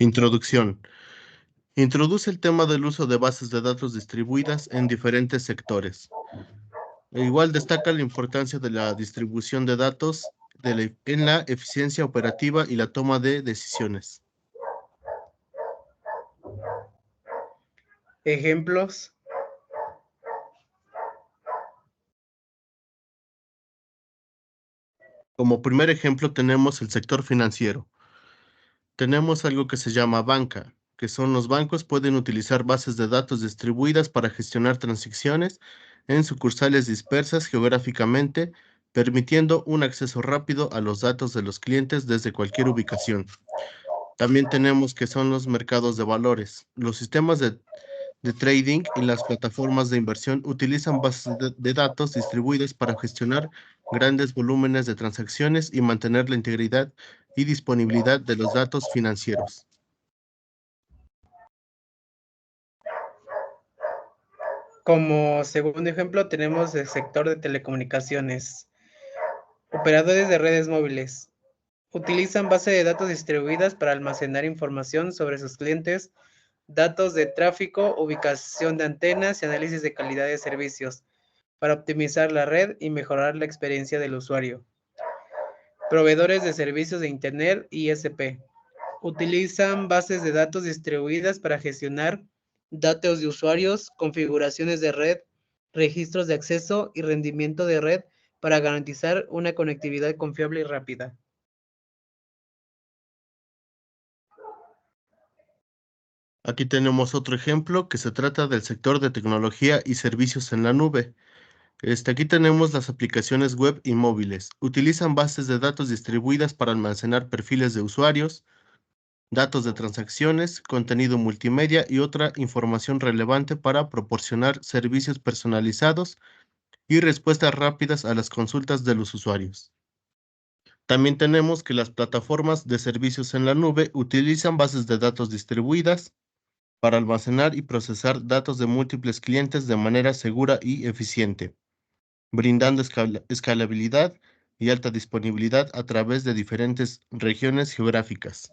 Introducción. Introduce el tema del uso de bases de datos distribuidas en diferentes sectores. Igual destaca la importancia de la distribución de datos en la eficiencia operativa y la toma de decisiones. Ejemplos. Como primer ejemplo tenemos el sector financiero. Tenemos algo que se llama banca, que son los bancos pueden utilizar bases de datos distribuidas para gestionar transacciones en sucursales dispersas geográficamente, permitiendo un acceso rápido a los datos de los clientes desde cualquier ubicación. También tenemos que son los mercados de valores. Los sistemas de trading y las plataformas de inversión utilizan bases de datos distribuidas para gestionar grandes volúmenes de transacciones y mantener la integridad y disponibilidad de los datos financieros. Como segundo ejemplo tenemos el sector de telecomunicaciones. Operadores de redes móviles. Utilizan bases de datos distribuidas para almacenar información sobre sus clientes, datos de tráfico, ubicación de antenas y análisis de calidad de servicios, para optimizar la red y mejorar la experiencia del usuario. Proveedores de servicios de Internet ISP. Utilizan bases de datos distribuidas para gestionar datos de usuarios, configuraciones de red, registros de acceso y rendimiento de red para garantizar una conectividad confiable y rápida. Aquí tenemos otro ejemplo que se trata del sector de tecnología y servicios en la nube. Aquí tenemos las aplicaciones web y móviles. Utilizan bases de datos distribuidas para almacenar perfiles de usuarios, datos de transacciones, contenido multimedia y otra información relevante para proporcionar servicios personalizados y respuestas rápidas a las consultas de los usuarios. También tenemos que las plataformas de servicios en la nube utilizan bases de datos distribuidas para almacenar y procesar datos de múltiples clientes de manera segura y eficiente, brindando escalabilidad y alta disponibilidad a través de diferentes regiones geográficas.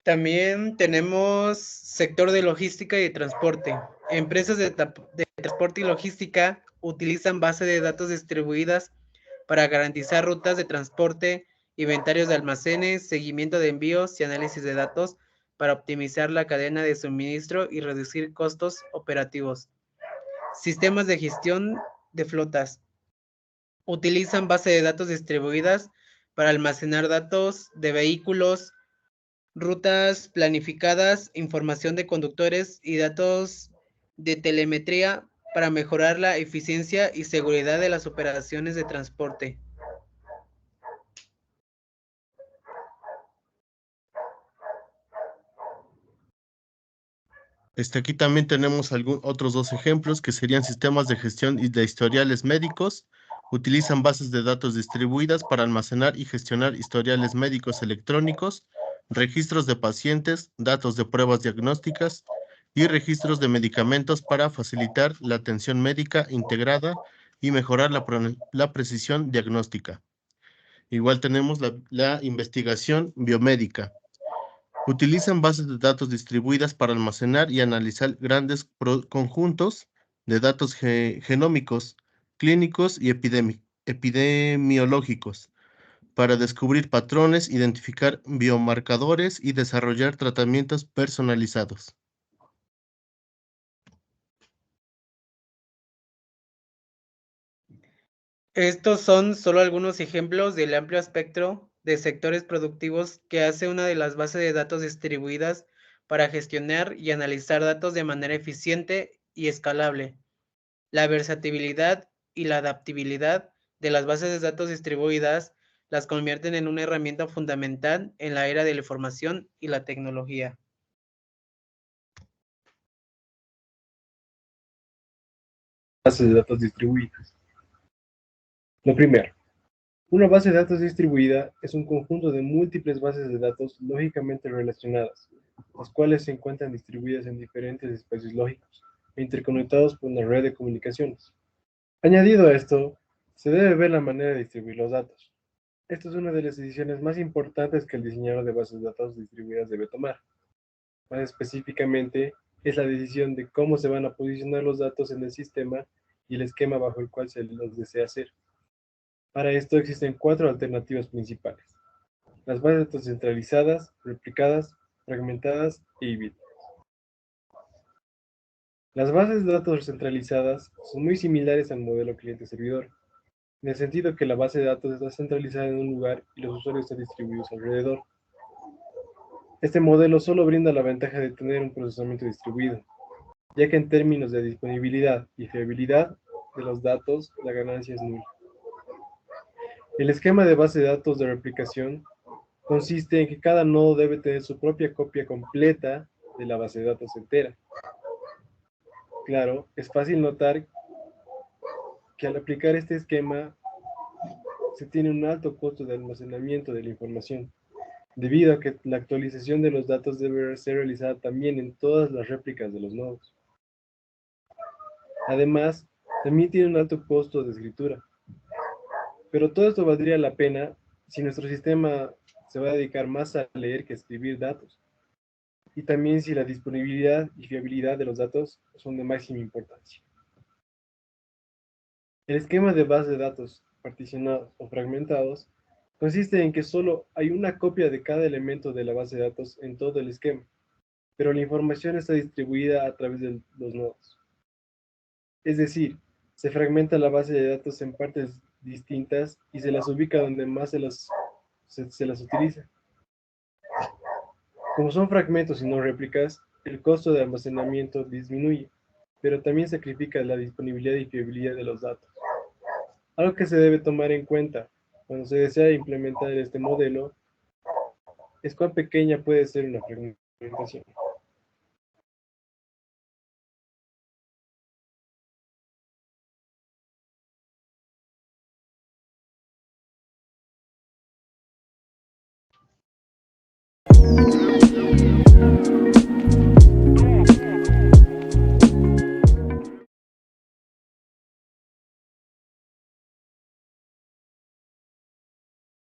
También tenemos sector de logística y de transporte. Empresas de transporte y logística utilizan bases de datos distribuidas para garantizar rutas de transporte, inventarios de almacenes, seguimiento de envíos y análisis de datos para optimizar la cadena de suministro y reducir costos operativos. Sistemas de gestión de flotas. Utilizan bases de datos distribuidas para almacenar datos de vehículos, rutas planificadas, información de conductores y datos de telemetría para mejorar la eficiencia y seguridad de las operaciones de transporte. Aquí también tenemos otros dos ejemplos que serían sistemas de gestión y de historiales médicos. Utilizan bases de datos distribuidas para almacenar y gestionar historiales médicos electrónicos, registros de pacientes, datos de pruebas diagnósticas y registros de medicamentos para facilitar la atención médica integrada y mejorar la precisión diagnóstica. Igual tenemos la investigación biomédica. Utilizan bases de datos distribuidas para almacenar y analizar grandes conjuntos de datos genómicos, clínicos y epidemiológicos para descubrir patrones, identificar biomarcadores y desarrollar tratamientos personalizados. Estos son solo algunos ejemplos del amplio espectro de sectores productivos que hace una de las bases de datos distribuidas para gestionar y analizar datos de manera eficiente y escalable. La versatilidad y la adaptabilidad de las bases de datos distribuidas las convierten en una herramienta fundamental en la era de la información y la tecnología. Bases de datos distribuidas. Lo primero, una base de datos distribuida es un conjunto de múltiples bases de datos lógicamente relacionadas, las cuales se encuentran distribuidas en diferentes espacios lógicos e interconectados por una red de comunicaciones. Añadido a esto, Se debe ver la manera de distribuir los datos. Esta es una de las decisiones más importantes que el diseñador de bases de datos distribuidas debe tomar. Más específicamente, es la decisión de cómo se van a posicionar los datos en el sistema y el esquema bajo el cual se los desea hacer. Para esto existen 4 alternativas principales: las bases de datos centralizadas, replicadas, fragmentadas e híbridas. Las bases de datos centralizadas son muy similares al modelo cliente-servidor, en el sentido que la base de datos está centralizada en un lugar y los usuarios están distribuidos alrededor. Este modelo solo brinda la ventaja de tener un procesamiento distribuido, ya que en términos de disponibilidad y fiabilidad de los datos, la ganancia es nula. El esquema de base de datos de replicación consiste en que cada nodo debe tener su propia copia completa de la base de datos entera. Claro, es fácil notar que al aplicar este esquema se tiene un alto costo de almacenamiento de la información, debido a que la actualización de los datos debe ser realizada también en todas las réplicas de los nodos. Además, también tiene un alto costo de escritura. Pero todo esto valdría la pena si nuestro sistema se va a dedicar más a leer que a escribir datos. Y también si la disponibilidad y fiabilidad de los datos son de máxima importancia. El esquema de base de datos particionados o fragmentados consiste en que solo hay una copia de cada elemento de la base de datos en todo el esquema, pero la información está distribuida a través de los nodos. Es decir, se fragmenta la base de datos en partes distintas y se las ubica donde más se las utiliza. Como son fragmentos y no réplicas, el costo de almacenamiento disminuye, pero también sacrifica la disponibilidad y fiabilidad de los datos. Algo que se debe tomar en cuenta cuando se desea implementar este modelo es cuán pequeña puede ser una fragmentación.